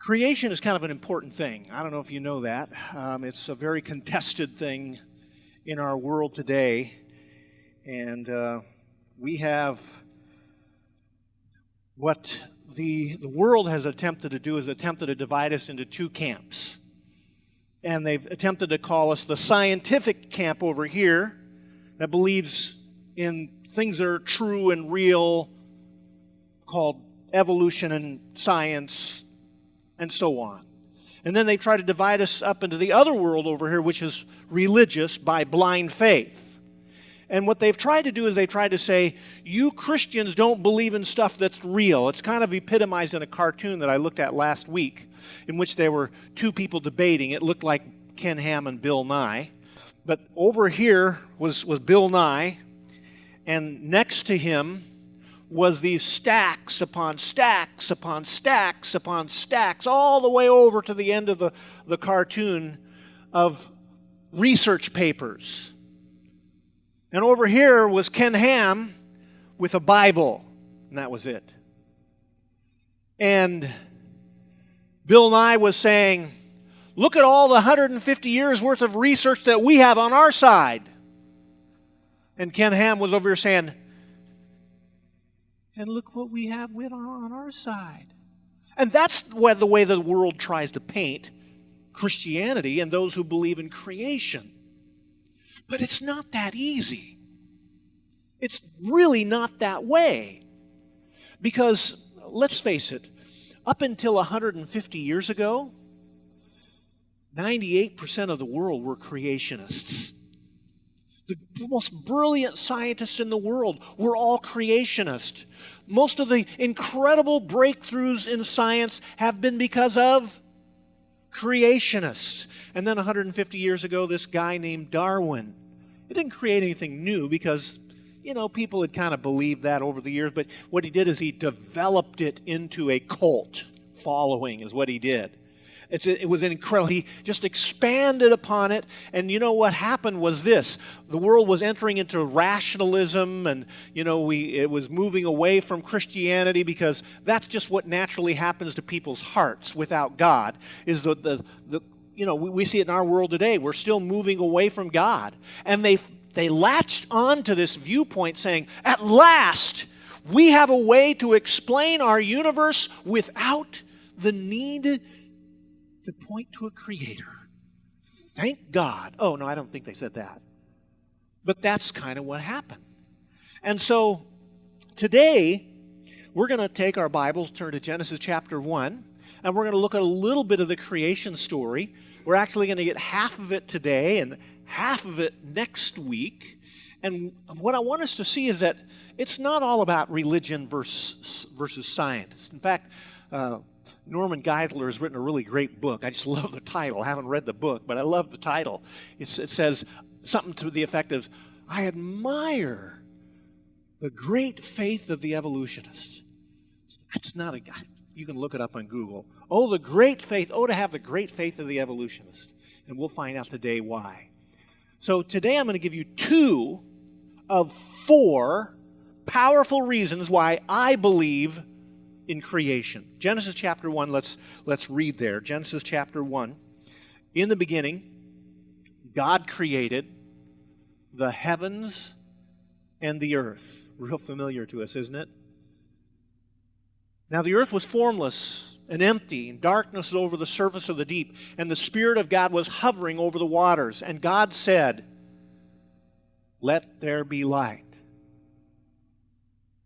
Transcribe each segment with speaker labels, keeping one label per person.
Speaker 1: Creation is kind of an important thing. I don't know if you know that. It's a very contested thing in our world today. And we have what the world has attempted to do is attempted to divide us into two camps. And they've attempted to call us the scientific camp over here that believes in things that are true and real, called evolution and science, and so on. And then they try to divide us up into the other world over here, which is religious by blind faith. And what they've tried to do is they try to say, you Christians don't believe in stuff that's real. It's kind of epitomized in a cartoon that I looked at last week, in which there were two people debating. It looked like Ken Ham and Bill Nye. But over here was Bill Nye, and next to him was these stacks upon stacks upon stacks upon stacks, all the way over to the end of the cartoon of research papers. And over here was Ken Ham with a Bible, and that was it. And Bill Nye was saying, look at all the 150 years worth of research that we have on our side. And Ken Ham was over here saying, and look what we have on our side. And that's the way the world tries to paint Christianity and those who believe in creation. But it's not that easy. It's really not that way. Because, let's face it, up until 150 years ago, 98% of the world were creationists. The most brilliant scientists in the world were all creationists. Most of the incredible breakthroughs in science have been because of creationists. And then 150 years ago, this guy named Darwin. He didn't create anything new because, people had kind of believed that over the years. But what he did is he developed it into a cult following is what he did. It was incredible. He just expanded upon it. And what happened was this. The world was entering into rationalism, and it was moving away from Christianity, because that's just what naturally happens to people's hearts without God. Is we see it in our world today. We're still moving away from God. And they latched on to this viewpoint saying, at last, we have a way to explain our universe without the need to point to a creator. Thank God. Oh, no, I don't think they said that. But that's kind of what happened. And so today, we're going to take our Bibles, turn to Genesis chapter 1, and we're going to look at a little bit of the creation story. We're actually going to get half of it today and half of it next week. And what I want us to see is that it's not all about religion versus science. In fact, Norman Geisler has written a really great book. I just love the title. I haven't read the book, but I love the title. It says something to the effect of, I admire the great faith of the evolutionists. It's not a guy. You can look it up on Google. Oh, the great faith. Oh, to have the great faith of the evolutionists. And we'll find out today why. So today I'm going to give you 2 of 4 powerful reasons why I believe in creation. Genesis chapter 1, let's read there. Genesis chapter 1. In the beginning, God created the heavens and the earth. Real familiar to us, isn't it? Now the earth was formless and empty, and darkness was over the surface of the deep, and the Spirit of God was hovering over the waters. And God said, let there be light.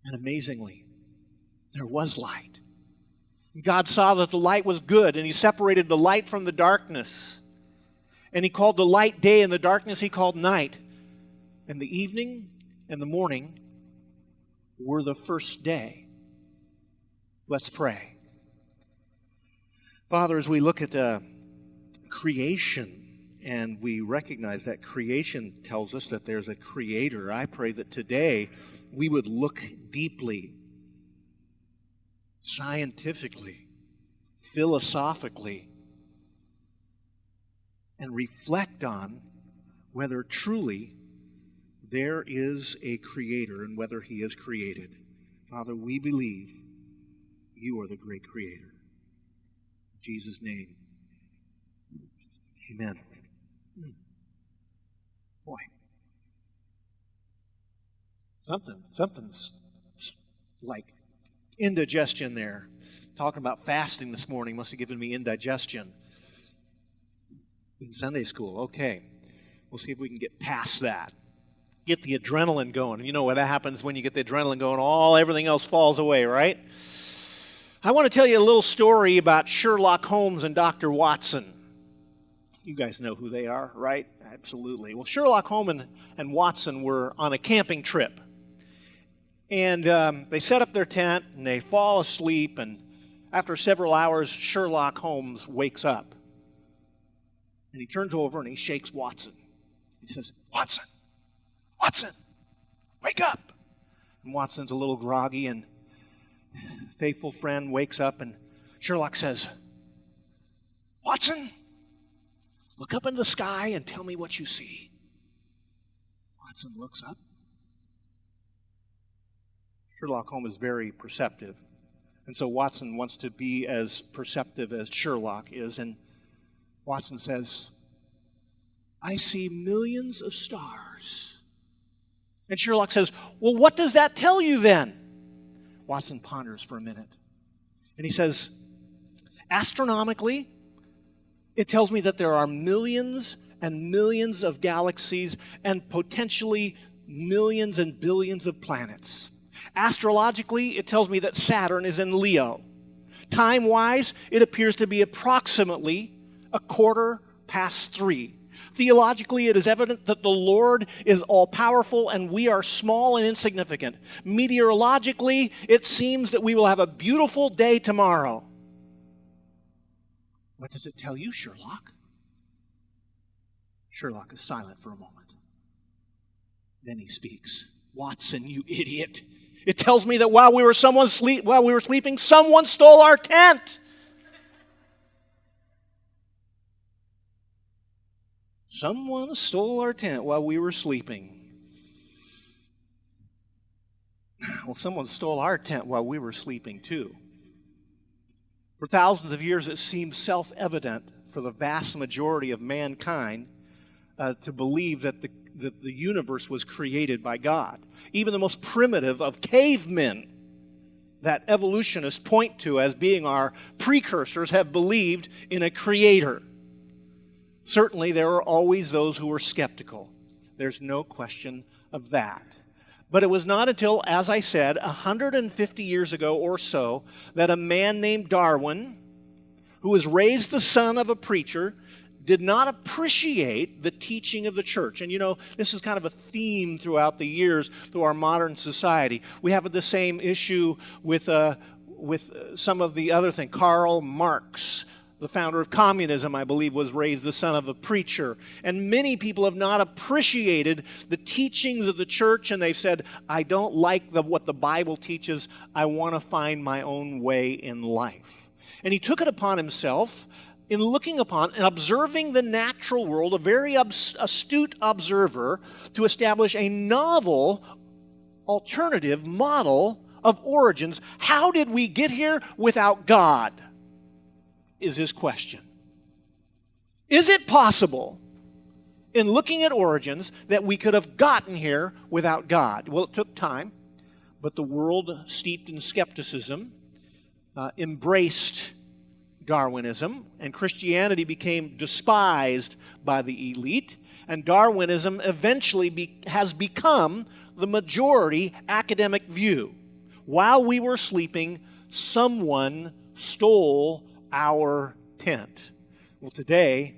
Speaker 1: And amazingly, there was light. God saw that the light was good, and He separated the light from the darkness. And He called the light day, and the darkness He called night. And the evening and the morning were the first day. Let's pray. Father, as we look at creation, and we recognize that creation tells us that there's a creator, I pray that today we would look deeply, scientifically, philosophically, and reflect on whether truly there is a creator and whether He is created. Father, we believe You are the great creator. In Jesus' name. Amen. Boy. Something's like indigestion there. Talking about fasting this morning must have given me indigestion. In Sunday school, okay. We'll see if we can get past that. Get the adrenaline going. You know what happens when you get the adrenaline going? Everything else falls away, right? I want to tell you a little story about Sherlock Holmes and Dr. Watson. You guys know who they are, right? Absolutely. Well, Sherlock Holmes and Watson were on a camping trip. And they set up their tent, and they fall asleep, and after several hours, Sherlock Holmes wakes up. And he turns over and he shakes Watson. He says, Watson, wake up. And Watson's a little groggy, and faithful friend wakes up, and Sherlock says, Watson, look up into the sky and tell me what you see. Watson looks up. Sherlock Holmes is very perceptive. And so Watson wants to be as perceptive as Sherlock is. And Watson says, I see millions of stars. And Sherlock says, well, what does that tell you then? Watson ponders for a minute. And he says, astronomically, it tells me that there are millions and millions of galaxies and potentially millions and billions of planets. Astrologically, it tells me that Saturn is in Leo. Time-wise, it appears to be approximately 3:15. Theologically, it is evident that the Lord is all-powerful and we are small and insignificant. Meteorologically, it seems that we will have a beautiful day tomorrow. What does it tell you, Sherlock? Sherlock is silent for a moment. Then he speaks. Watson, you idiot. It tells me that while we were sleeping, someone stole our tent. Someone stole our tent while we were sleeping. Well, someone stole our tent while we were sleeping too. For thousands of years, it seemed self-evident for the vast majority of mankind to believe that the universe was created by God. Even the most primitive of cavemen that evolutionists point to as being our precursors have believed in a creator. Certainly, there are always those who were skeptical. There's no question of that. But it was not until, as I said, 150 years ago or so, that a man named Darwin, who was raised the son of a preacher, did not appreciate the teaching of the church. And you know, this is kind of a theme throughout the years through our modern society. We have the same issue with some of the other things. Karl Marx, the founder of communism, I believe, was raised the son of a preacher. And many people have not appreciated the teachings of the church, and they've said, I don't like what the Bible teaches. I want to find my own way in life. And he took it upon himself in looking upon and observing the natural world, a very astute observer, to establish a novel alternative model of origins. How did we get here without God? Is his question. Is it possible, in looking at origins, that we could have gotten here without God? Well, it took time, but the world, steeped in skepticism, embraced Darwinism, and Christianity became despised by the elite, and Darwinism eventually has become the majority academic view. While we were sleeping, someone stole our tent. Well, today,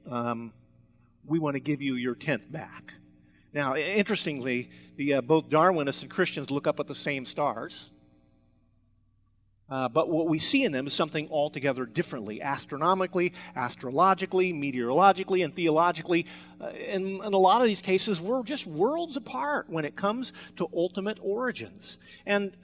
Speaker 1: we want to give you your tent back. Now, interestingly, both Darwinists and Christians look up at the same stars. But what we see in them is something altogether differently, astronomically, astrologically, meteorologically, and theologically. In a lot of these cases, we're just worlds apart when it comes to ultimate origins. And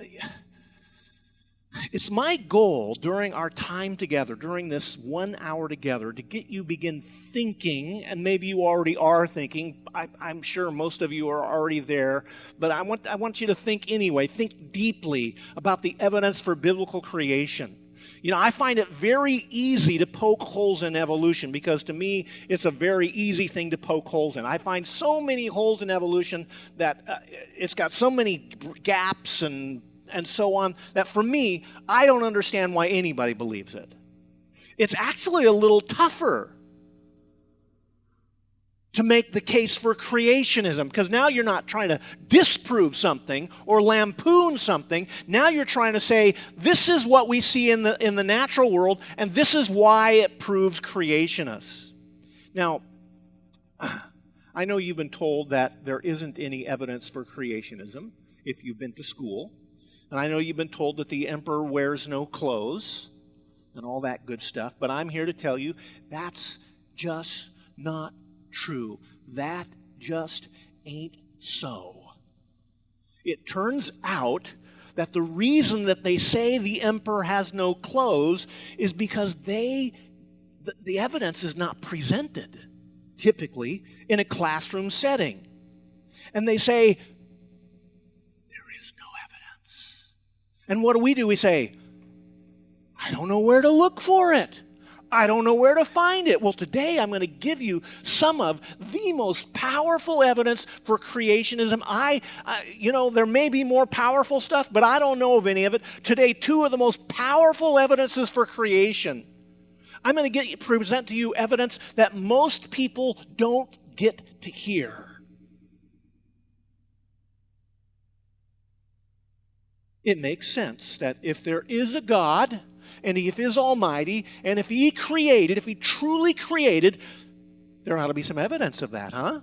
Speaker 1: it's my goal during our time together, during this 1 hour together, to get you begin thinking, and maybe you already are thinking. I'm sure most of you are already there, but I want you to think anyway. Think deeply about the evidence for biblical creation. You know, I find it very easy to poke holes in evolution because to me, it's a very easy thing to poke holes in. I find so many holes in evolution that it's got so many gaps and so on that for me, I don't understand why anybody believes it. It's actually a little tougher to make the case for creationism, because now you're not trying to disprove something or lampoon something. Now you're trying to say, this is what we see in the natural world, and this is why it proves creationists. Now, I know you've been told that there isn't any evidence for creationism if you've been to school. And I know you've been told that the emperor wears no clothes and all that good stuff, but I'm here to tell you that's just not true. That just ain't so. It turns out that the reason that they say the emperor has no clothes is because the evidence is not presented, typically, in a classroom setting. And they say, there is no evidence. And what do? We say, I don't know where to look for it. I don't know where to find it. Well, today I'm going to give you some of the most powerful evidence for creationism. There may be more powerful stuff, but I don't know of any of it. Today, two of the most powerful evidences for creation. I'm going to present to you evidence that most people don't get to hear. It makes sense that if there is a God, and if He is almighty, and if He truly created, there ought to be some evidence of that, huh?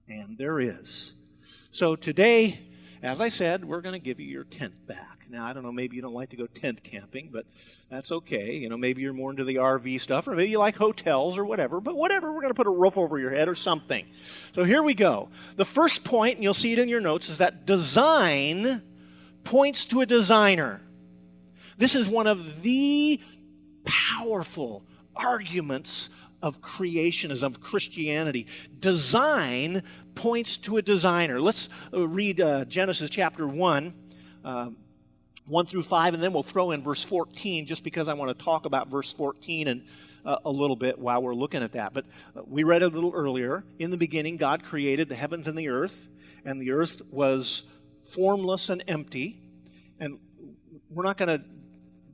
Speaker 1: And there is. So today, as I said, we're going to give you your tent back. Now, I don't know, maybe you don't like to go tent camping, but that's okay. You know, maybe you're more into the RV stuff, or maybe you like hotels or whatever, but whatever, we're going to put a roof over your head or something. So here we go. The first point, and you'll see it in your notes, is that design points to a designer. This is one of the powerful arguments of creationism, of Christianity. Design points to a designer. Let's read Genesis chapter 1, 1 through 5, and then we'll throw in verse 14, just because I want to talk about verse 14 and a little bit while we're looking at that. But we read a little earlier, in the beginning God created the heavens and the earth was formless and empty. And we're not going to,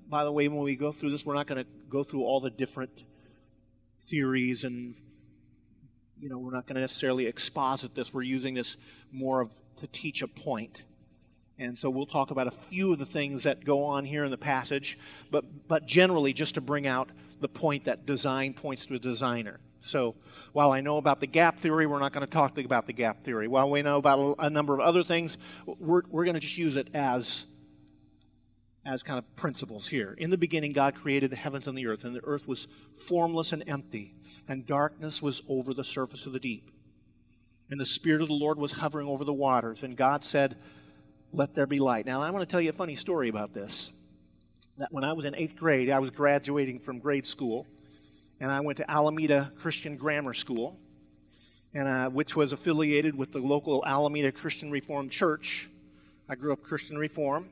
Speaker 1: by the way, when we go through this, we're not going to go through all the different theories and, we're not going to necessarily exposit this. We're using this more to teach a point. And so we'll talk about a few of the things that go on here in the passage, but generally just to bring out the point that design points to a designer. So while I know about the gap theory, we're not going to talk about the gap theory. While we know about a number of other things, we're going to just use it as kind of principles here. In the beginning, God created the heavens and the earth was formless and empty, and darkness was over the surface of the deep. And the Spirit of the Lord was hovering over the waters, and God said, let there be light. Now, I want to tell you a funny story about this. That when I was in 8th grade, I was graduating from grade school, and I went to Alameda Christian Grammar School, and which was affiliated with the local Alameda Christian Reformed Church. I grew up Christian Reform.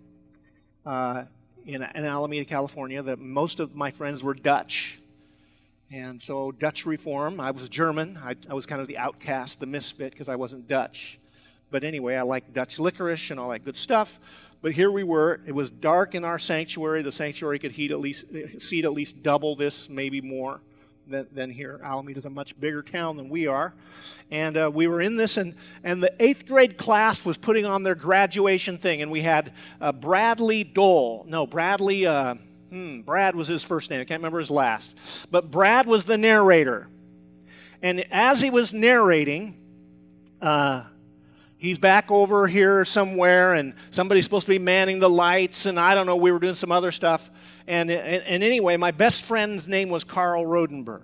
Speaker 1: In Alameda, California, that most of my friends were Dutch. And so Dutch Reform, I was German. I was kind of the outcast, the misfit, because I wasn't Dutch. But anyway, I liked Dutch licorice and all that good stuff. But here we were. It was dark in our sanctuary. The sanctuary could seat at least double this, maybe more than here. Alameda's a much bigger town than we are. And we were in this, and the 8th grade class was putting on their graduation thing, and we had Bradley Dole. No, Bradley, Brad was his first name. I can't remember his last. But Brad was the narrator. And as he was narrating, he's back over here somewhere, and somebody's supposed to be manning the lights, and I don't know, we were doing some other stuff. And anyway, my best friend's name was Carl Rodenberg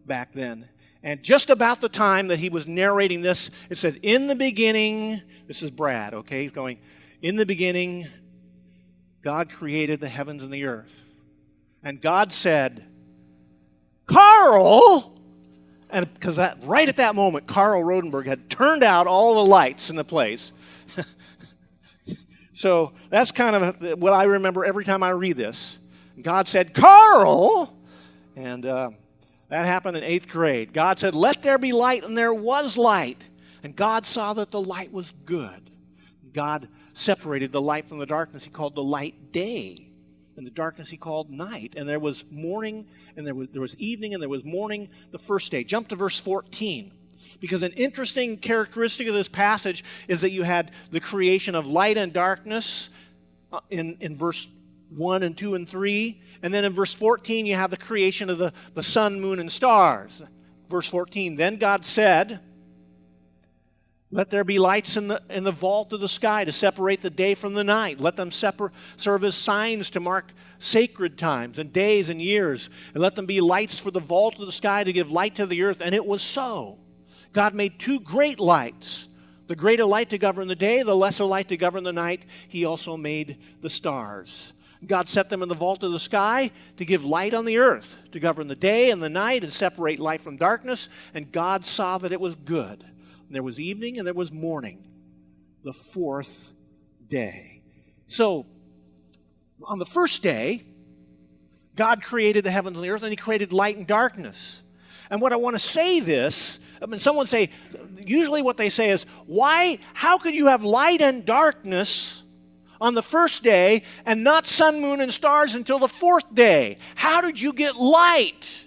Speaker 1: back then. And just about the time that he was narrating this, it said, in the beginning, this is Brad, okay? He's going, in the beginning, God created the heavens and the earth. And God said, Carl! And because right at that moment, Carl Rodenberg had turned out all the lights in the place. So that's kind of what I remember every time I read this. God said, Carl! And that happened in 8th grade. God said, let there be light, and there was light. And God saw that the light was good. God separated the light from the darkness. He called the light day, and the darkness he called night. And there was morning, and there was evening, and there was morning the first day. Jump to verse 14. Because an interesting characteristic of this passage is that you had the creation of light and darkness in verse 1 and 2 and 3. And then in verse 14, you have the creation of the sun, moon, and stars. Verse 14, then God said, let there be lights in the vault of the sky to separate the day from the night. Let them serve as signs to mark sacred times and days and years. And let them be lights for the vault of the sky to give light to the earth. And it was so. God made 2 great lights, the greater light to govern the day, the lesser light to govern the night. He also made the stars. God set them in the vault of the sky to give light on the earth, to govern the day and the night and separate light from darkness. And God saw that it was good. And there was evening and there was morning, the 4th day. So, on the first day, God created the heavens and the earth, and He created light and darkness. And what I want to say this, someone say, usually what they say is, how could you have light and darkness on the first day and not sun, moon, and stars until the 4th day? How did you get light?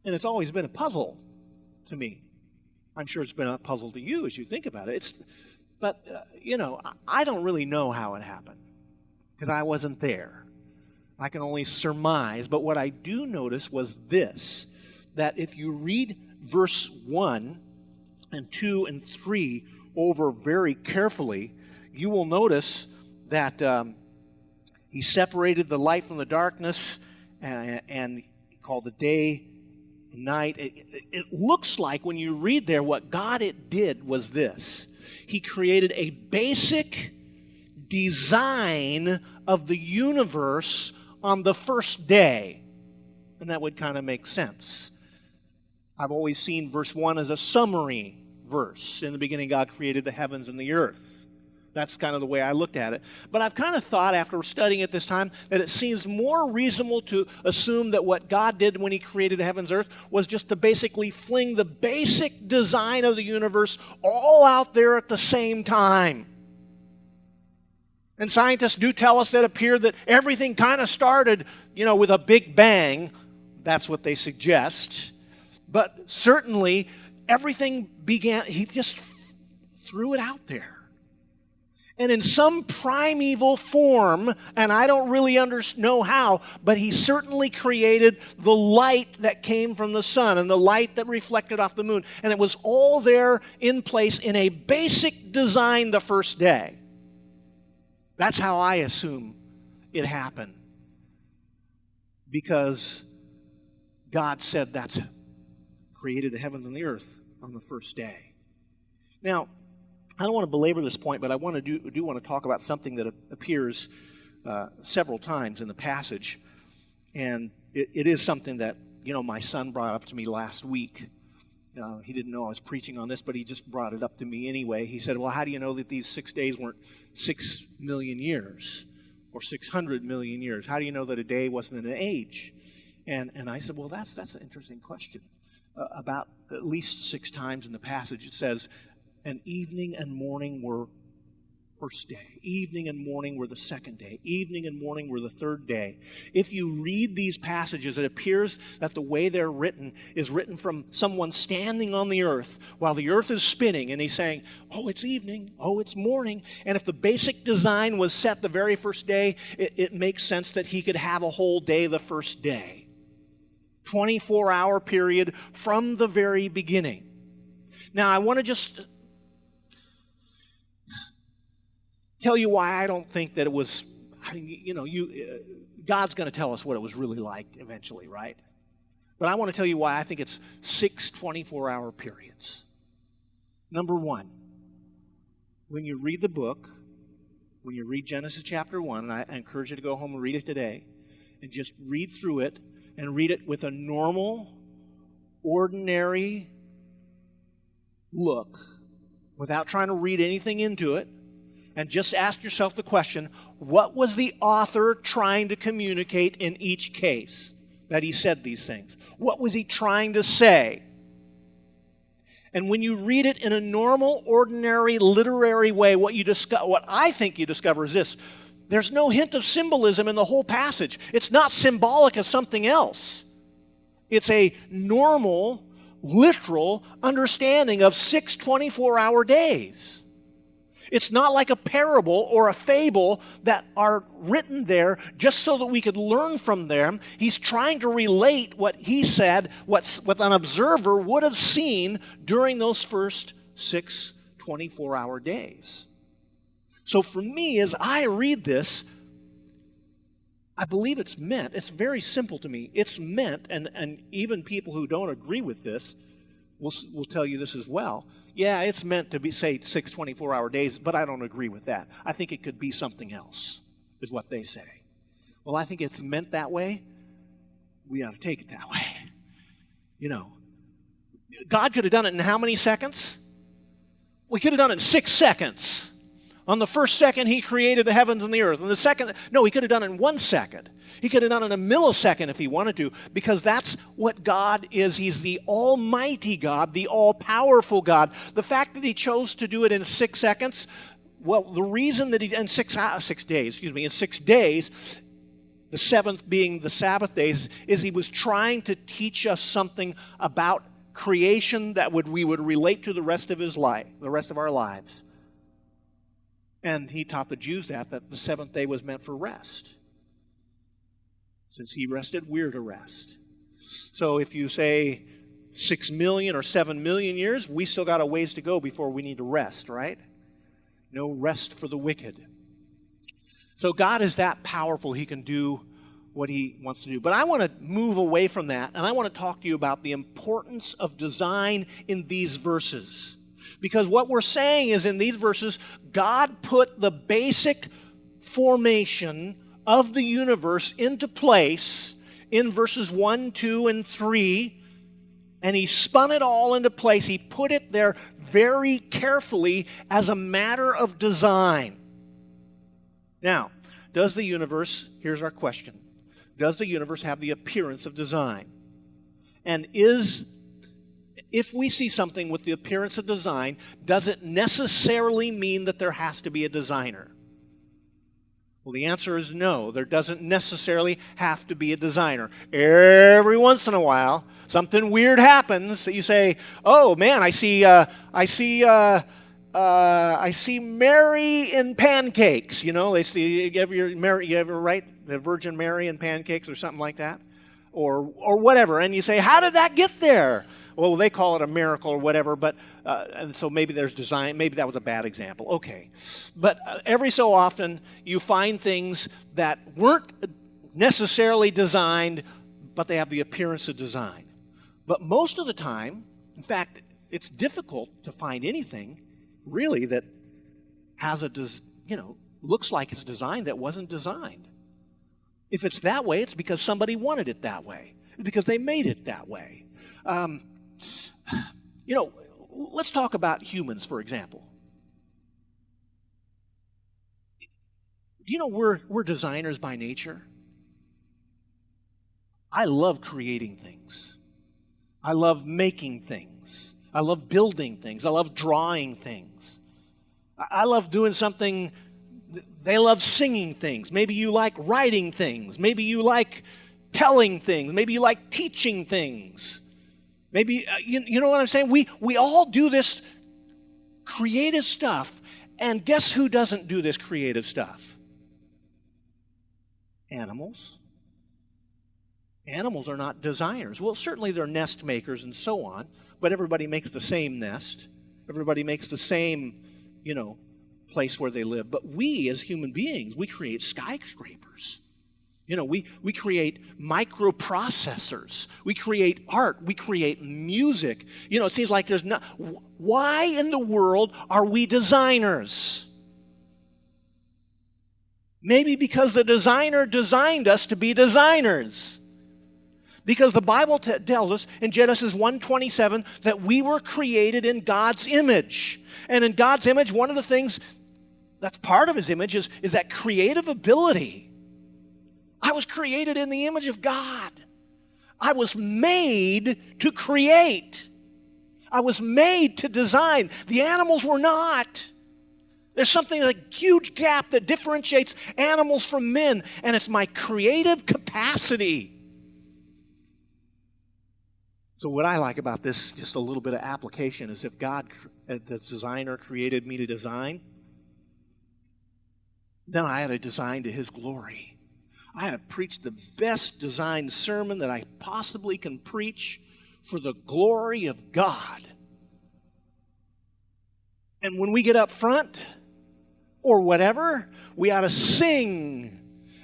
Speaker 1: And it's always been a puzzle to me. I'm sure it's been a puzzle to you as you think about it. But I don't really know how it happened because I wasn't there. I can only surmise, but what I do notice was this, that if you read verse 1 and 2 and 3 over very carefully, you will notice that He separated the light from the darkness and called the day and night. It looks like when you read there what God did was this. He created a basic design of the universe on the first day. And that would kind of make sense. I've always seen verse 1 as a summary verse. In the beginning, God created the heavens and the earth. That's kind of the way I looked at it. But I've kind of thought, after studying it this time, that it seems more reasonable to assume that what God did when He created the heavens and earth was just to basically fling the basic design of the universe all out there at the same time. And scientists do tell us that it appeared that everything kind of started, with a big bang. That's what they suggest. But certainly, everything began, He just threw it out there. And in some primeval form, and I don't really know how, but He certainly created the light that came from the sun and the light that reflected off the moon. And it was all there in place in a basic design the first day. That's how I assume it happened. Because God said that's it. Created the heavens and the earth on the first day. Now, I don't want to belabor this point, but I do want to talk about something that appears several times in the passage. And it is something that, my son brought up to me last week. He didn't know I was preaching on this, but he just brought it up to me anyway. He said, well, how do you know that these 6 days weren't 6 million years or 600 million years? How do you know that a day wasn't an age? And I said, well, that's an interesting question. About at least 6 times in the passage it says, and evening and morning were first day. Evening and morning were the second day. Evening and morning were the third day. If you read these passages, it appears that the way they're written is written from someone standing on the earth while the earth is spinning, and he's saying, oh, it's evening, oh, it's morning. And if the basic design was set the very first day, it makes sense that he could have a whole day the first day. 24-hour period from the very beginning. Now, I want to just tell you why I don't think that it was, God's going to tell us what it was really like eventually, right? But I want to tell you why I think it's 6 24-hour periods. Number one, when you read the book, when you read Genesis chapter 1, and I encourage you to go home and read it today, and just read through it, and read it with a normal, ordinary look, without trying to read anything into it, And just ask yourself the question, what was the author trying to communicate in each case that he said these things? What was he trying to say? And when you read it in a normal, ordinary, literary way, what I think you discover is this. There's no hint of symbolism in the whole passage. It's not symbolic of something else. It's a normal, literal understanding of 6 24-hour days. It's not like a parable or a fable that are written there just so that we could learn from them. He's trying to relate what he said, what an observer would have seen during those first 6 24-hour days. So for me, as I read this, I believe it's meant, it's very simple to me, it's meant, and even people who don't agree with this will tell you this as well. Yeah, it's meant to be, say, 6 24-hour days, but I don't agree with that. I think it could be something else, is what they say. Well, I think it's meant that way. We ought to take it that way. You know, God could have done it in how many seconds? We could have done it in 6 seconds. On the first second, he created the heavens and the earth. On the second, no, he could have done it in 1 second. He could have done it in a millisecond if he wanted to, because that's what God is. He's the almighty God, the all-powerful God. The fact that he chose to do it in 6 seconds, well, the reason that in 6 days, in 6 days, the seventh being the Sabbath days, is he was trying to teach us something about creation that we would relate to the rest of his life, the rest of our lives. And he taught the Jews that the seventh day was meant for rest. Since he rested, we're to rest. So if you say 6 million or 7 million years, we still got a ways to go before we need to rest, right? No rest for the wicked. So God is that powerful, he can do what he wants to do. But I want to move away from that, and I want to talk to you about the importance of design in these verses. Because what we're saying is in these verses, God put the basic formation of the universe into place in verses 1, 2, and 3, and he spun it all into place. He put it there very carefully as a matter of design. Now, does the universe, here's our question, does the universe have the appearance of design? And if we see something with the appearance of design, does it necessarily mean that there has to be a designer? Well, the answer is no. There doesn't necessarily have to be a designer. Every once in a while, something weird happens that you say, "Oh man, I see Mary in pancakes." You know, you ever write the Virgin Mary in pancakes or something like that, or whatever, and you say, "How did that get there?" Well, they call it a miracle or whatever, but and so maybe there's design. Maybe that was a bad example. Okay. But every so often, you find things that weren't necessarily designed, but they have the appearance of design. But most of the time, in fact, it's difficult to find anything, really, that has looks like it's designed that wasn't designed. If it's that way, it's because somebody wanted it that way. It's because they made it that way. Let's talk about humans, for example. Do you know we're designers by nature? I love creating things. I love making things. I love building things. I love drawing things. I love doing something. They love singing things. Maybe you like writing things. Maybe you like telling things. Maybe you like teaching things. Maybe, you know what I'm saying? We all do this creative stuff, and guess who doesn't do this creative stuff? Animals. Animals are not designers. Well, certainly they're nest makers and so on, but everybody makes the same nest. Everybody makes the same, place where they live. But we, as human beings, we create skyscrapers. We create microprocessors. We create art. We create music. It seems like there's not... Why in the world are we designers? Maybe because the designer designed us to be designers. Because the Bible tells us in Genesis 1:27 that we were created in God's image. And in God's image, one of the things that's part of his image is that creative ability. I was created in the image of God. I was made to create. I was made to design. The animals were not. There's something, a huge gap that differentiates animals from men, and it's my creative capacity. So what I like about this, just a little bit of application, is if God, the designer, created me to design, then I had to design to his glory. I had to preach the best designed sermon that I possibly can preach for the glory of God. And when we get up front, or whatever, we ought to sing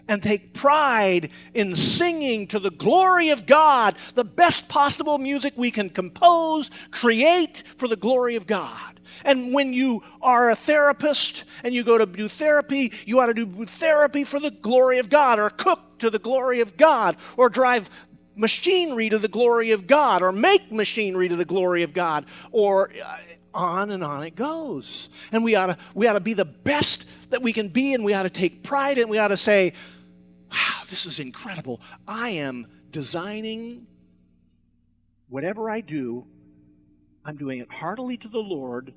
Speaker 1: and take pride in singing to the glory of God, the best possible music we can compose, create for the glory of God. And when you are a therapist and you go to do therapy, you ought to do therapy for the glory of God, or cook to the glory of God, or drive machinery to the glory of God, or make machinery to the glory of God, or on and on it goes. And we ought to be the best that we can be, and we ought to take pride in it. We ought to say, wow, this is incredible. I am designing whatever I do, I'm doing it heartily to the Lord.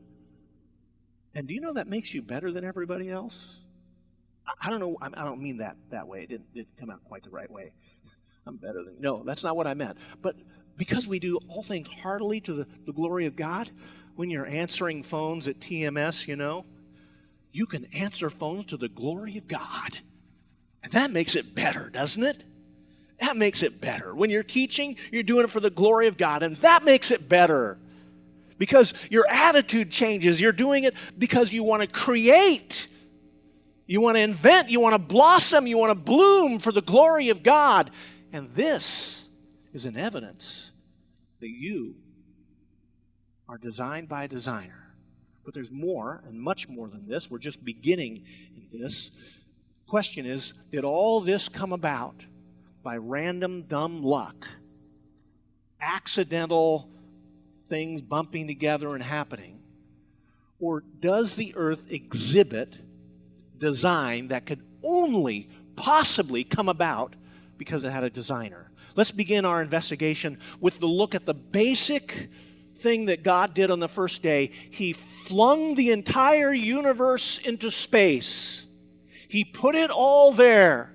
Speaker 1: And do you know that makes you better than everybody else? I don't know. I don't mean that way. It didn't come out quite the right way. I'm better than... No, that's not what I meant. But because we do all things heartily to the glory of God, when you're answering phones at TMS, you can answer phones to the glory of God. And that makes it better, doesn't it? That makes it better. When you're teaching, you're doing it for the glory of God, and that makes it better. Because your attitude changes. You're doing it because you want to create. You want to invent. You want to blossom. You want to bloom for the glory of God. And this is an evidence that you are designed by a designer. But there's more, and much more than this. We're just beginning in this. Question is, did all this come about by random, dumb luck? Accidental things bumping together and happening? Or does the earth exhibit design that could only possibly come about because it had a designer? Let's begin our investigation with the look at the basic thing that God did on the first day. He flung the entire universe into space. He put it all there.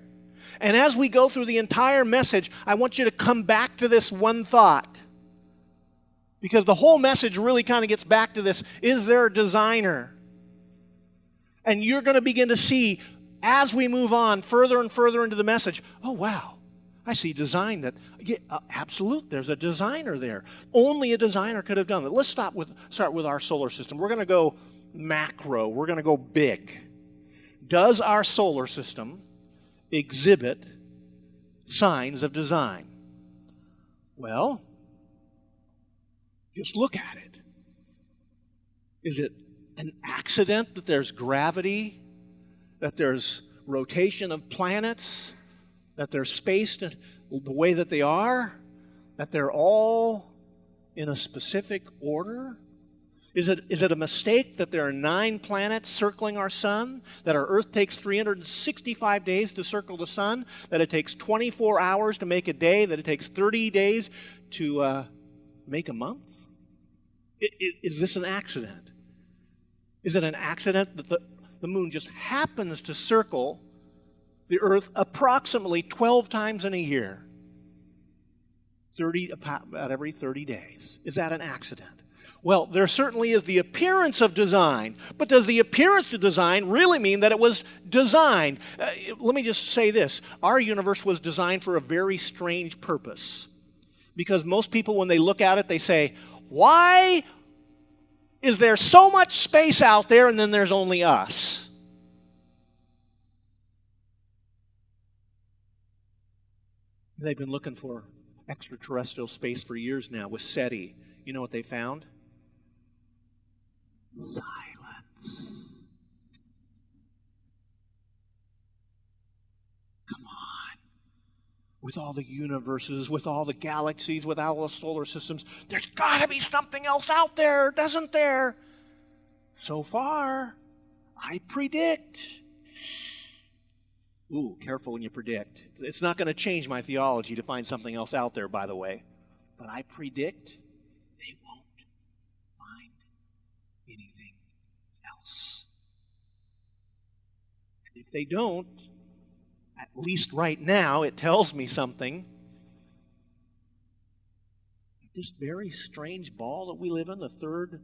Speaker 1: And as we go through the entire message, I want you to come back to this one thought. Because the whole message really kind of gets back to this: is there a designer? And you're going to begin to see, as we move on further and further into the message, oh wow, I see design that, yeah, absolute, there's a designer there. Only a designer could have done that. Let's start with our solar system. We're going to go macro. We're going to go big. Does our solar system exhibit signs of design? Well, just look at it. Is it an accident that there's gravity, that there's rotation of planets, that they're spaced the way that they are, that they're all in a specific order? Is it a mistake that there are 9 planets circling our sun, that our Earth takes 365 days to circle the sun, that it takes 24 hours to make a day, that it takes 30 days to make a month? Is this an accident? Is it an accident that the moon just happens to circle the Earth approximately 12 times in a year? About every 30 days. Is that an accident? Well, there certainly is the appearance of design, but does the appearance of design really mean that it was designed? Let me just say this. Our universe was designed for a very strange purpose. Because most people, when they look at it, they say, why is there so much space out there and then there's only us? They've been looking for extraterrestrial space for years now with SETI. You know what they found? Silence. Come on. With all the universes, with all the galaxies, with all the solar systems, there's got to be something else out there, doesn't there? So far, I predict. Ooh, careful when you predict. It's not going to change my theology to find something else out there, by the way. But I predict they won't find anything else. And if they don't, at least right now, it tells me something. This very strange ball that we live in, the third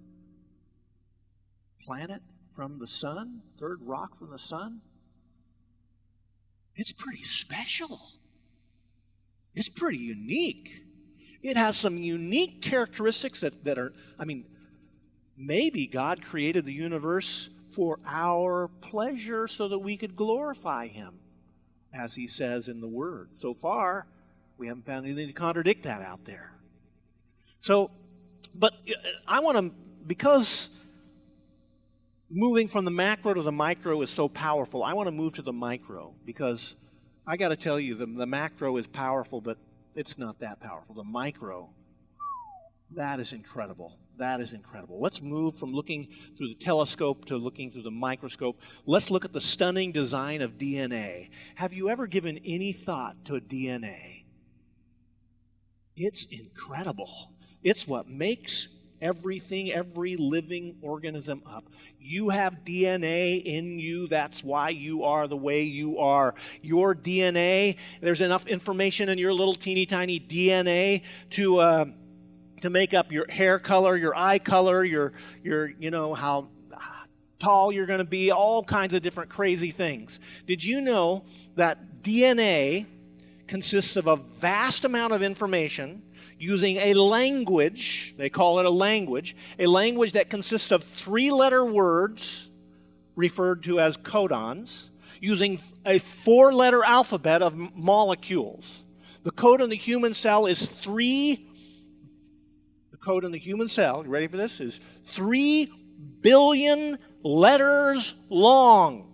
Speaker 1: planet from the sun, third rock from the sun, it's pretty special. It's pretty unique. It has some unique characteristics that are, maybe God created the universe for our pleasure so that we could glorify Him, as He says in the Word. So far, we haven't found anything to contradict that out there. So, but I want to, because moving from the macro to the micro is so powerful, I want to move to the micro, because I got to tell you, the macro is powerful, but it's not that powerful. The micro, that is incredible. That is incredible. Let's move from looking through the telescope to looking through the microscope. Let's look at the stunning design of DNA. Have you ever given any thought to DNA? It's incredible. It's what makes everything, every living organism up. You have DNA in you. That's why you are the way you are. Your DNA, there's enough information in your little teeny tiny DNA to make up your hair color, your eye color, your how tall you're going to be, all kinds of different crazy things. Did you know that DNA consists of a vast amount of information using a language, they call it a language that consists of 3-letter words referred to as codons, using a 4-letter alphabet of molecules. The code in the human cell is 3 billion letters long.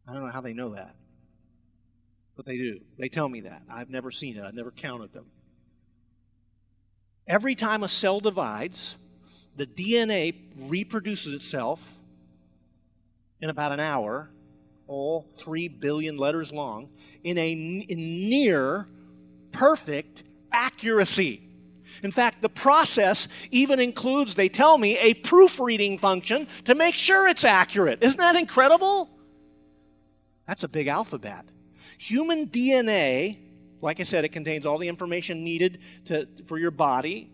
Speaker 1: I don't know how they know that, but they do. They tell me that. I've never seen it. I've never counted them. Every time a cell divides, the DNA reproduces itself in about an hour, all 3 billion letters long, in near perfect accuracy. In fact, the process even includes, they tell me, a proofreading function to make sure it's accurate. Isn't that incredible? That's a big alphabet. Human DNA, like I said, it contains all the information needed for your body.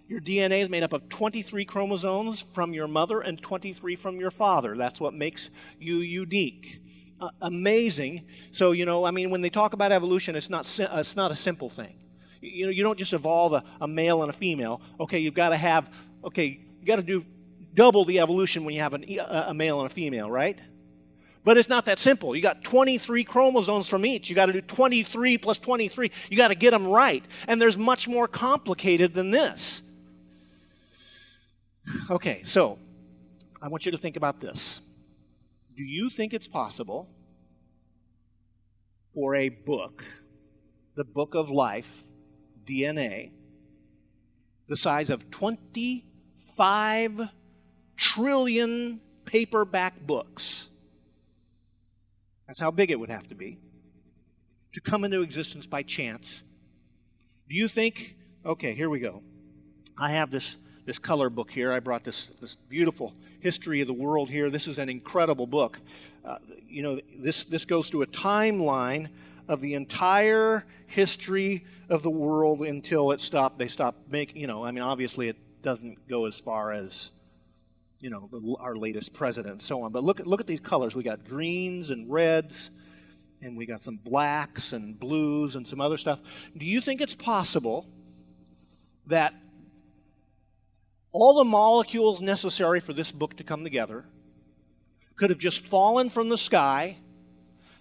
Speaker 1: Your DNA is made up of 23 chromosomes from your mother and 23 from your father. That's what makes you unique. Amazing. So, when they talk about evolution, it's not a simple thing. You don't just evolve a male and a female. Okay, you got to do double the evolution when you have a male and a female, right? But it's not that simple. You got 23 chromosomes from each. You got to do 23 plus 23. You got to get them right. And there's much more complicated than this. Okay, so I want you to think about this. Do you think it's possible for a book, the book of life, DNA, the size of 25 trillion paperback books, that's how big it would have to be, to come into existence by chance? Do you think, okay, here we go. I have this color book here. I brought this beautiful history of the world here. This is an incredible book. This goes through a timeline of the entire history of the world until they stopped making, obviously it doesn't go as far as, our latest president and so on. But look at these colors. We got greens and reds, and we got some blacks and blues and some other stuff. Do you think it's possible that all the molecules necessary for this book to come together could have just fallen from the sky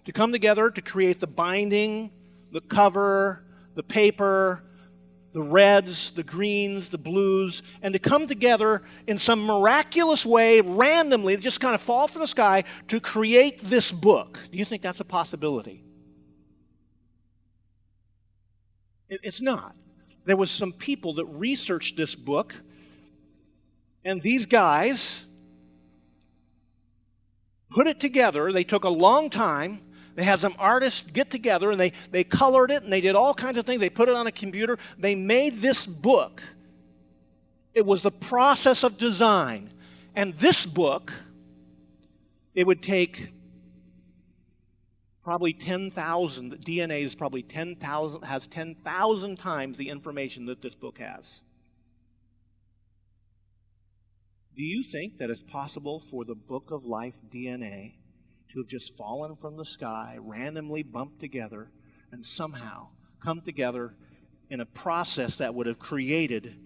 Speaker 1: to come together to create the binding, the cover, the paper, the reds, the greens, the blues, and to come together in some miraculous way, randomly, just kind of fall from the sky to create this book? Do you think that's a possibility? It's not. There was some people that researched this book, and these guys put it together. They took a long time. They had some artists get together, and they colored it, and they did all kinds of things. They put it on a computer. They made this book. It was the process of design. And this book, it would take probably 10,000. The DNA is probably 10,000, has 10,000 times the information that this book has. Do you think that it's possible for the Book of Life DNA to have just fallen from the sky, randomly bumped together, and somehow come together in a process that would have created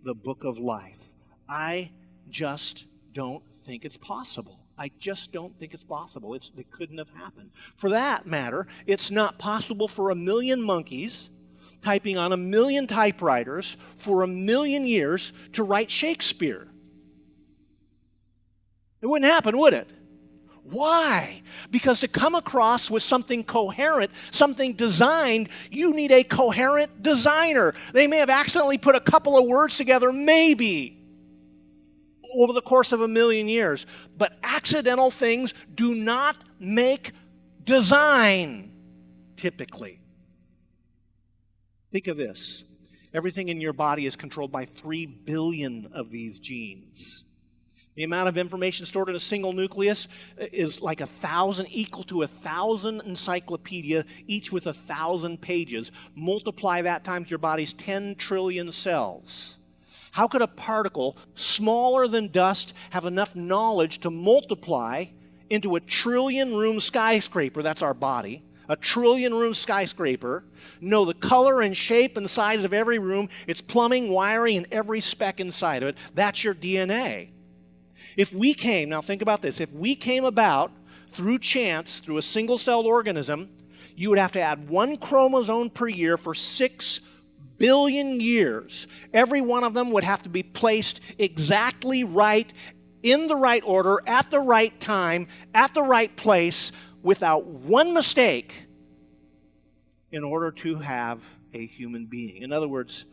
Speaker 1: the Book of Life? I just don't think it's possible. I just don't think it's possible. It couldn't have happened. For that matter, it's not possible for 1 million monkeys typing on 1 million typewriters for 1 million years to write Shakespeare. It wouldn't happen, would it? Why? Because to come across with something coherent, something designed, you need a coherent designer. They may have accidentally put a couple of words together, maybe, over the course of 1 million years. But accidental things do not make design, typically. Think of this. Everything in your body is controlled by 3 billion of these genes. The amount of information stored in a single nucleus is like 1,000, equal to 1,000 encyclopedia, each with 1,000 pages. Multiply that times your body's 10 trillion cells. How could a particle smaller than dust have enough knowledge to multiply into a trillion-room skyscraper? That's our body. A trillion-room skyscraper. Know the color and shape and size of every room, its plumbing, wiring, and every speck inside of it. That's your DNA. If we came, now think about this, if we came about through chance, through a single-celled organism, you would have to add 1 chromosome per year for 6 billion years. Every one of them would have to be placed exactly right, in the right order, at the right time, at the right place, without one mistake, in order to have a human being. In other words,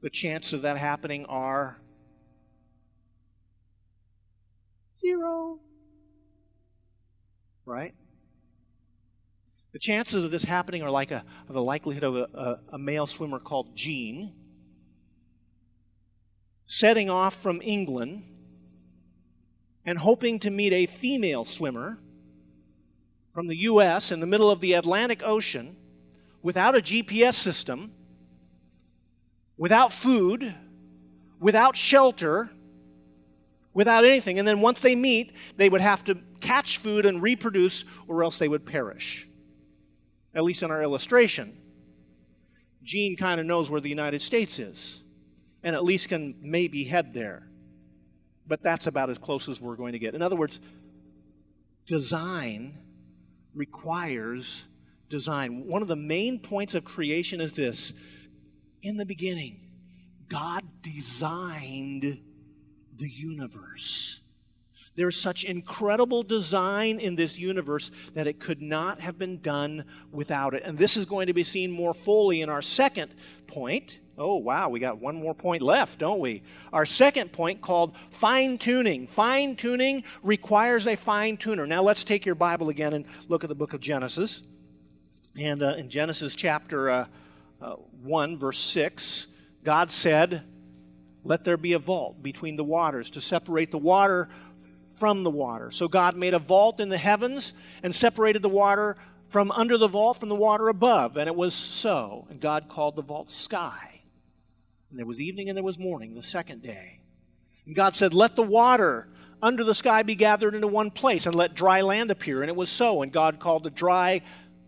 Speaker 1: the chances of that happening are 0. Right? The chances of this happening are like the likelihood of a male swimmer called Gene setting off from England and hoping to meet a female swimmer from the U.S. in the middle of the Atlantic Ocean without a GPS system, without food, without shelter, without anything. And then once they meet, they would have to catch food and reproduce, or else they would perish. At least in our illustration, Gene kind of knows where the United States is, and at least can maybe head there. But that's about as close as we're going to get. In other words, design requires design. One of the main points of creation is this. In the beginning, God designed the universe. There's such incredible design in this universe that it could not have been done without it. And this is going to be seen more fully in our second point. Oh, wow, we got one more point left, don't we? Our second point, called fine-tuning. Fine-tuning requires a fine-tuner. Now let's take your Bible again and look at the book of Genesis. And in Genesis chapter 1, verse 6, God said, "Let there be a vault between the waters to separate the water from the water." So God made a vault in the heavens and separated the water from under the vault from the water above. And it was so. And God called the vault sky. And there was evening and there was morning, the second day. And God said, "Let the water under the sky be gathered into one place, and let dry land appear." And it was so. And God called the dry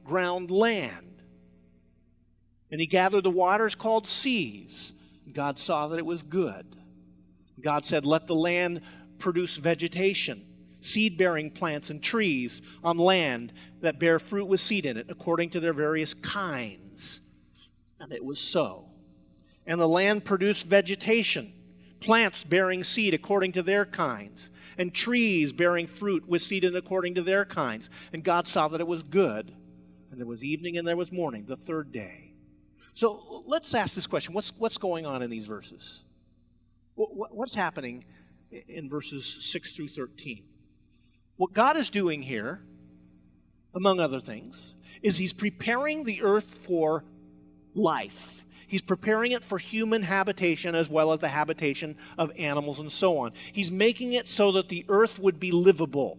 Speaker 1: ground land. And he gathered the waters called seas. And God saw that it was good. God said, "Let the land produce vegetation, seed-bearing plants and trees on land that bear fruit with seed in it, according to their various kinds." And it was so. And the land produced vegetation, plants bearing seed according to their kinds, and trees bearing fruit with seed in it according to their kinds. And God saw that it was good. And there was evening and there was morning, the third day. So let's ask this question. What's going on in these verses? What's happening in verses 6 through 13? What God is doing here, among other things, is He's preparing the earth for life. He's preparing it for human habitation as well as the habitation of animals and so on. He's making it so that the earth would be livable.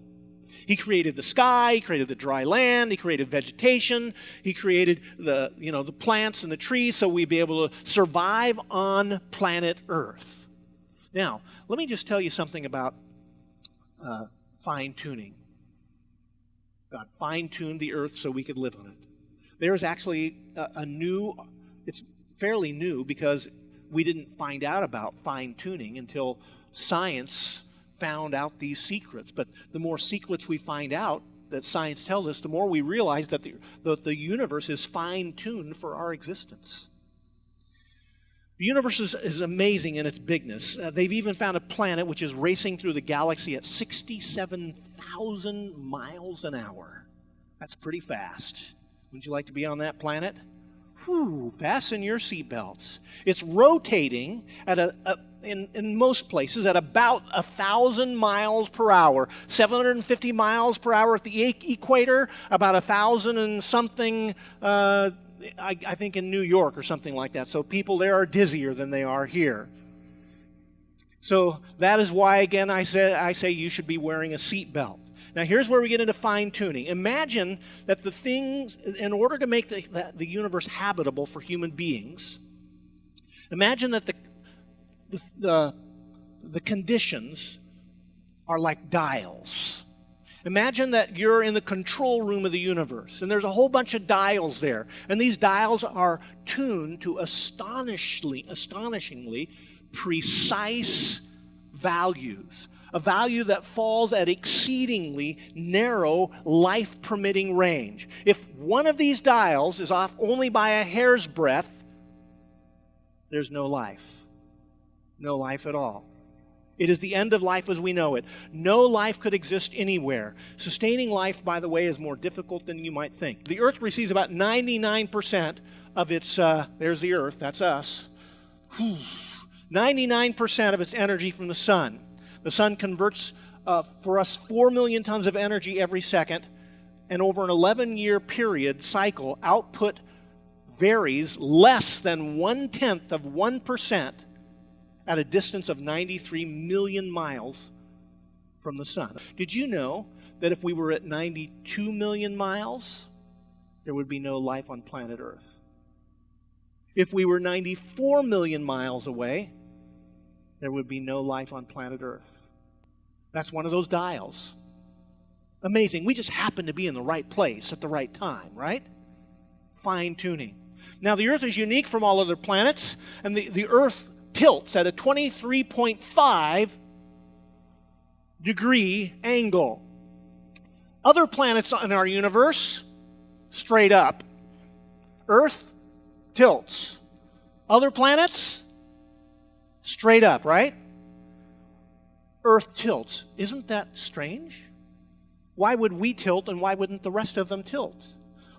Speaker 1: He created the sky, He created the dry land, He created vegetation, He created the plants and the trees so we'd be able to survive on planet Earth. Now, let me just tell you something about fine-tuning. God fine-tuned the earth so we could live on it. There's actually it's fairly new because we didn't find out about fine-tuning until science found out these secrets. But the more secrets we find out that science tells us, the more we realize that the universe is fine-tuned for our existence. The universe is amazing in its bigness. They've even found a planet which is racing through the galaxy at 67,000 miles an hour. That's pretty fast. Would you like to be on that planet? Whew, fasten your seatbelts. It's rotating at in most places at about 1,000 miles per hour, 750 miles per hour at the equator, about 1,000 and something, I think in New York or something like that. So people there are dizzier than they are here. So that is why, again, I say you should be wearing a seatbelt. Now, here's where we get into fine-tuning. Imagine that the things, in order to make the universe habitable for human beings, imagine that the conditions are like dials. Imagine that you're in the control room of the universe, and there's a whole bunch of dials there, and these dials are tuned to astonishingly precise values. A value that falls at exceedingly narrow life-permitting range. If one of these dials is off only by a hair's breadth, there's no life. No life at all. It is the end of life as we know it. No life could exist anywhere. Sustaining life, by the way, is more difficult than you might think. The Earth receives about 99% of its, there's the Earth, that's us, 99% of its energy from the sun. The sun converts for us 4 million tons of energy every second, and over an 11-year period cycle, output varies less than 0.1% at a distance of 93 million miles from the sun. Did you know that if we were at 92 million miles, there would be no life on planet Earth? If we were 94 million miles away, there would be no life on planet Earth. That's one of those dials. Amazing. We just happen to be in the right place at the right time, right? Fine-tuning. Now, the Earth is unique from all other planets, and the Earth tilts at a 23.5 degree angle. Other planets in our universe, straight up. Earth tilts. Other planets, straight up, right? Earth tilts. Isn't that strange? Why would we tilt and why wouldn't the rest of them tilt?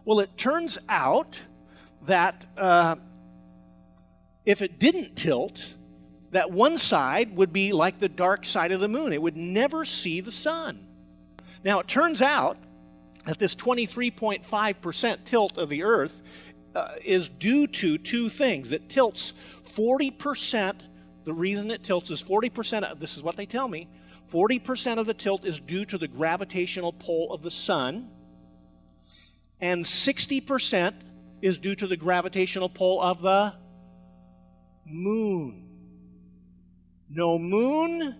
Speaker 1: Well, it turns out that if it didn't tilt, that one side would be like the dark side of the moon. It would never see the sun. Now, it turns out that this 23.5% tilt of the Earth is due to two things. It tilts 40%. The reason it tilts is 40%, this is what they tell me, 40% of the tilt is due to the gravitational pull of the sun, and 60% is due to the gravitational pull of the moon. No moon,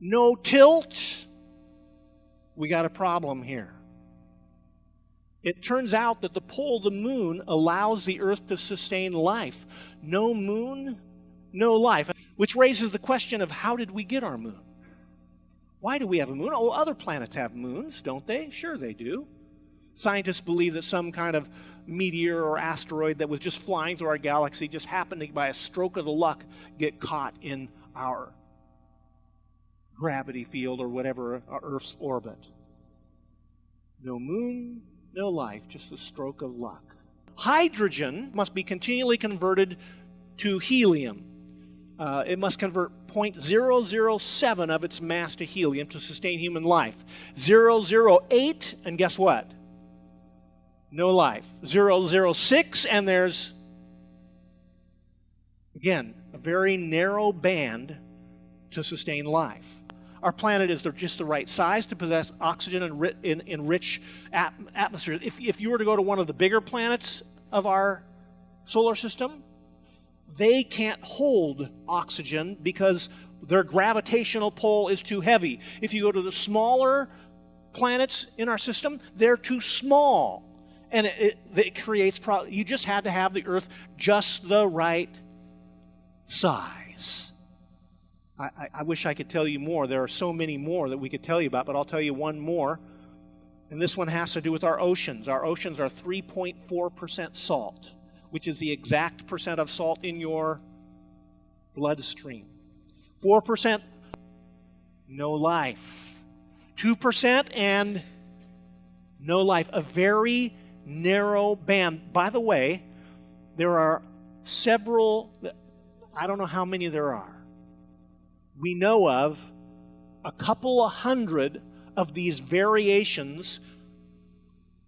Speaker 1: no tilt. We got a problem here. It turns out that the pull of the moon allows the Earth to sustain life. No moon, no life. Which raises the question of how did we get our moon? Why do we have a moon? Oh, other planets have moons, don't they? Sure they do. Scientists believe that some kind of meteor or asteroid that was just flying through our galaxy just happened to, by a stroke of the luck, get caught in our gravity field or whatever, Earth's orbit. No moon, no life, just a stroke of luck. Hydrogen must be continually converted to helium. it must convert 0.007 of its mass to helium to sustain human life. 0.008, and guess what? No life. 0.006, and there's, again, a very narrow band to sustain life. Our planet is just the right size to possess oxygen in rich atmospheres. If you were to go to one of the bigger planets of our solar system, they can't hold oxygen because their gravitational pull is too heavy. If you go to the smaller planets in our system, they're too small. And it creates problems. You just had to have the Earth just the right size. I wish I could tell you more. There are so many more that we could tell you about, but I'll tell you one more. And this one has to do with our oceans. Our oceans are 3.4% salt, which is the exact percent of salt in your bloodstream. 4%, no life. 2% and no life. A very narrow band. By the way, there are several, I don't know how many there are. We know of a couple of hundred of these variations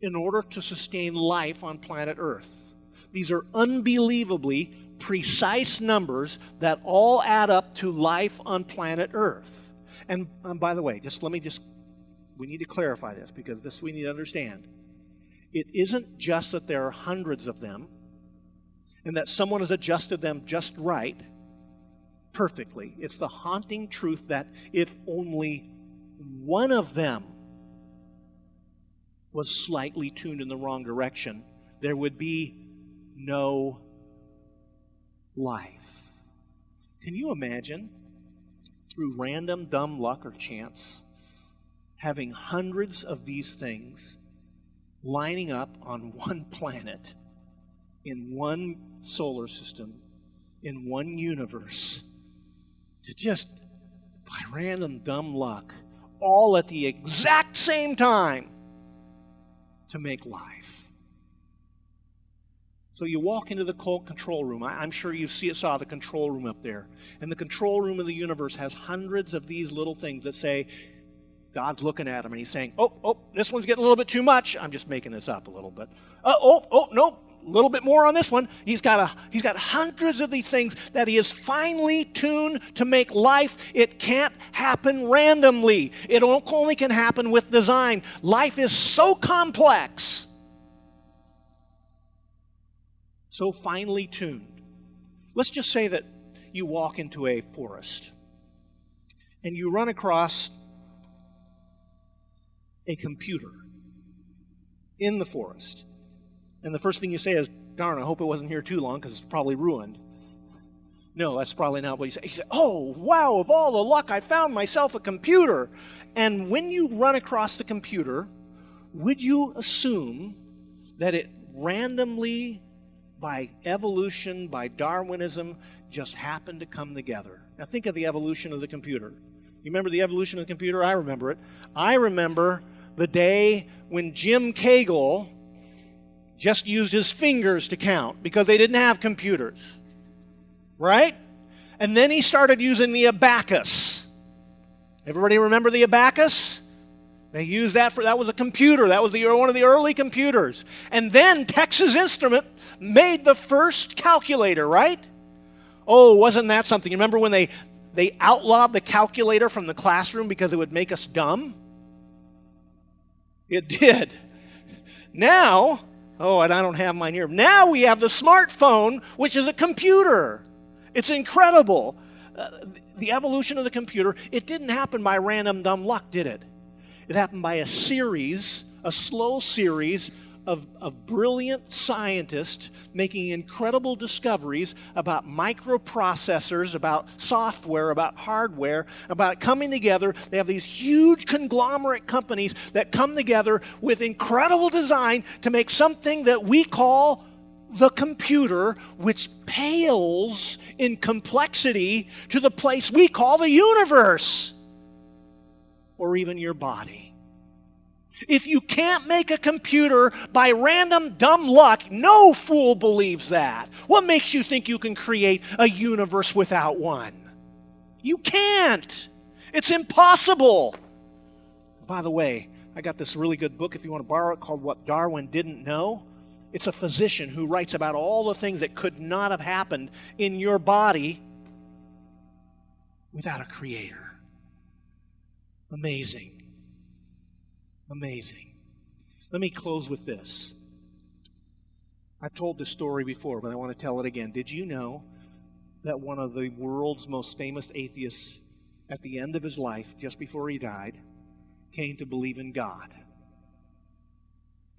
Speaker 1: in order to sustain life on planet Earth. These are unbelievably precise numbers that all add up to life on planet Earth. And by the way, we need to clarify this because this we need to understand. It isn't just that there are hundreds of them and that someone has adjusted them just right, perfectly. It's the haunting truth that if only one of them was slightly tuned in the wrong direction, there would be no life. Can you imagine, through random dumb luck or chance, having hundreds of these things lining up on one planet, in one solar system, in one universe, to just, by random dumb luck, all at the exact same time, to make life? So you walk into the control room. I'm sure you saw the control room up there. And the control room of the universe has hundreds of these little things that say, God's looking at them and he's saying, oh, this one's getting a little bit too much. I'm just making this up a little bit. No, a little bit more on this one. He's got hundreds of these things that he has finely tuned to make life. It can't happen randomly. It only can happen with design. Life is so complex, so finely tuned. Let's just say that you walk into a forest and you run across a computer in the forest. And the first thing you say is, darn, I hope it wasn't here too long because it's probably ruined. No, that's probably not what you say. You say, oh, wow, of all the luck, I found myself a computer. And when you run across the computer, would you assume that it randomly, by evolution, by Darwinism, just happened to come together? Now think of the evolution of the computer. You remember the evolution of the computer? I remember it. I remember the day when Jim Cagle just used his fingers to count because they didn't have computers, right? And then he started using the abacus. Everybody remember the abacus? They used that was a computer. That was one of the early computers. And then Texas Instrument made the first calculator, right? Oh, wasn't that something? You remember when they outlawed the calculator from the classroom because it would make us dumb? It did. Now, and I don't have mine here. Now we have the smartphone, which is a computer. It's incredible. The evolution of the computer, it didn't happen by random dumb luck, did it? It happened by a slow series of brilliant scientists making incredible discoveries about microprocessors, about software, about hardware, about coming together. They have these huge conglomerate companies that come together with incredible design to make something that we call the computer, which pales in complexity to the place we call the universe, or even your body. If you can't make a computer by random dumb luck, no fool believes that. What makes you think you can create a universe without one? You can't. It's impossible. By the way, I got this really good book, if you want to borrow it, called What Darwin Didn't Know. It's a physician who writes about all the things that could not have happened in your body without a creator. Amazing. Amazing. Let me close with this. I've told this story before, but I want to tell it again. Did you know that one of the world's most famous atheists, at the end of his life, just before he died, came to believe in God?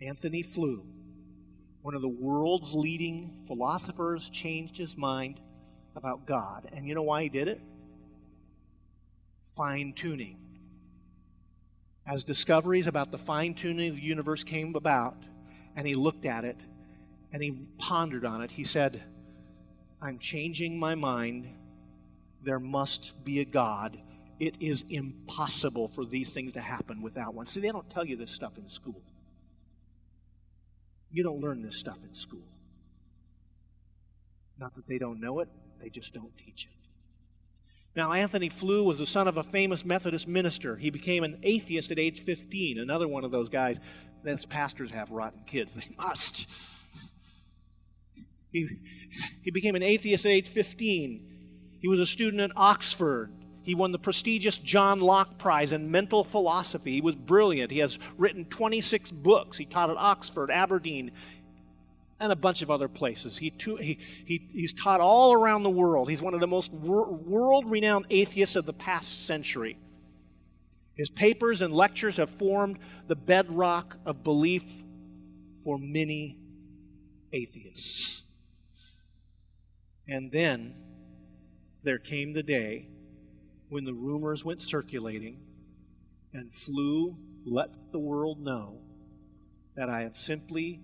Speaker 1: Anthony Flew, one of the world's leading philosophers, changed his mind about God. And you know why he did it? Fine-tuning. As discoveries about the fine-tuning of the universe came about, and he looked at it, and he pondered on it, he said, I'm changing my mind. There must be a God. It is impossible for these things to happen without one. See, they don't tell you this stuff in school. You don't learn this stuff in school. Not that they don't know it, they just don't teach it. Now, Anthony Flew was the son of a famous Methodist minister. He became an atheist at age 15. Another one of those guys. That's pastors have rotten kids. They must. He became an atheist at age 15. He was a student at Oxford. He won the prestigious John Locke Prize in mental philosophy. He was brilliant. He has written 26 books. He taught at Oxford, Aberdeen, and a bunch of other places. He's taught all around the world. He's one of the most world-renowned atheists of the past century. His papers and lectures have formed the bedrock of belief for many atheists. And then there came the day when the rumors went circulating and Flew let the world know that I have simply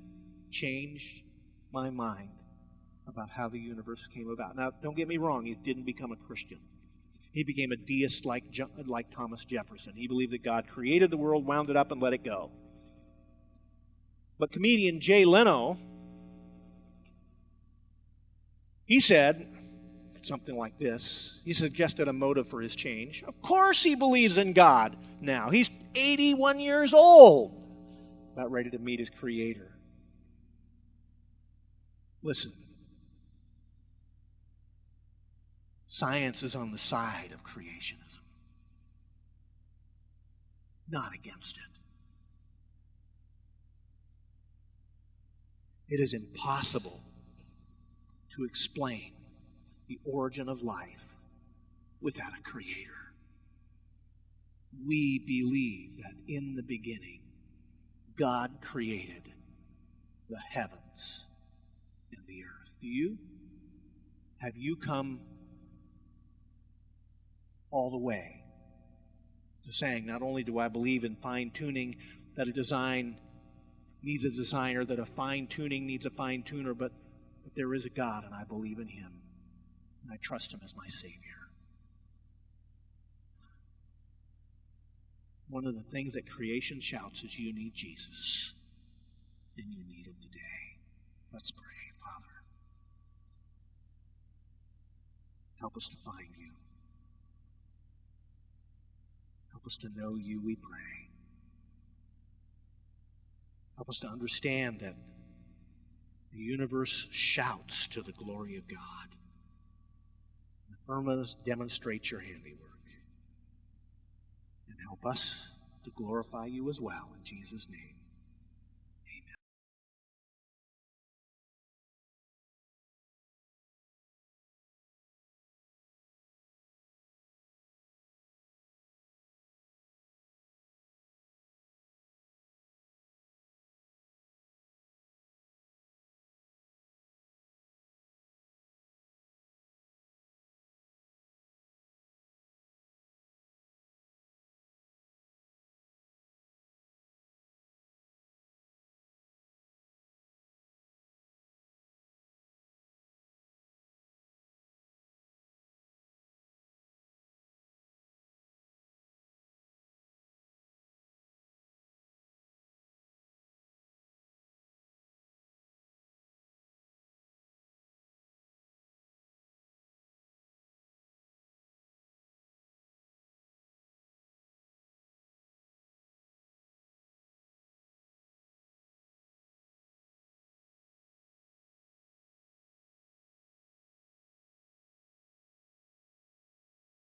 Speaker 1: changed my mind about how the universe came about. Now, don't get me wrong, he didn't become a Christian. He became a deist like Thomas Jefferson. He believed that God created the world, wound it up, and let it go. But comedian Jay Leno, he said something like this. He suggested a motive for his change. Of course he believes in God now. He's 81 years old, about ready to meet his Creator. Listen, science is on the side of creationism, not against it. It is impossible to explain the origin of life without a creator. We believe that in the beginning, God created the heavens and the earth. Do you? Have you come all the way to saying, not only do I believe in fine-tuning, that a design needs a designer, that a fine-tuning needs a fine-tuner, but there is a God and I believe in Him and I trust Him as my Savior. One of the things that creation shouts is you need Jesus, and you need Him today. Let's pray. Father, help us to find you. Help us to know you, we pray. Help us to understand that the universe shouts to the glory of God. The firmament demonstrates your handiwork. And help us to glorify you as well, in Jesus' name.